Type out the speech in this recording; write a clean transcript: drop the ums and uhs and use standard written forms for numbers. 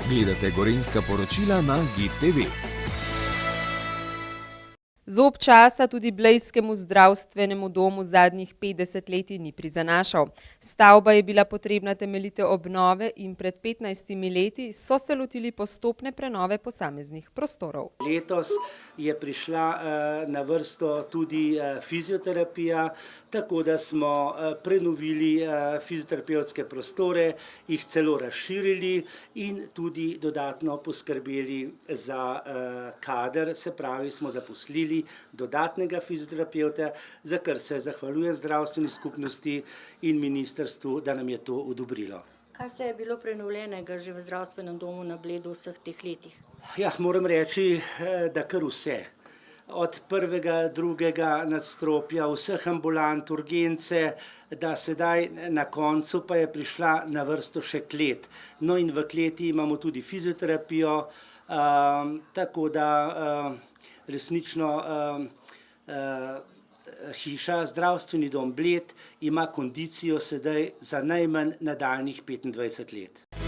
Gledate Gorenjska poročila na GID TV. Zob časa tudi blejskemu zdravstvenemu domu zadnjih 50 let ni prizanašal. Stavba je bila potrebna temeljite obnove in pred 15 leti so se lotili postopne prenove posameznih prostorov. Letos je prišla na vrsto tudi fizioterapija, tako da smo prenovili fizioterapevtske prostore, jih celo razširili in tudi dodatno poskrbeli za kader, se pravi, smo zaposlili dodatnega fizioterapevta, za kar se zahvaljujem zdravstveni skupnosti in ministrstvu, da nam je to odobrilo. Kaj se je bilo prenovljenega že v zdravstvenem domu na Bledu v vseh teh letih? Ja, moram reči, da kar vse. Od prvega, drugega nadstropja, vseh ambulant, urgence, da sedaj na koncu pa je prišla na vrsto še klet. No in v kleti imamo tudi fizioterapijo, tako da resnično hiša, zdravstveni dom Bled ima kondicijo sedaj za najmanj nadaljnjih 25 let.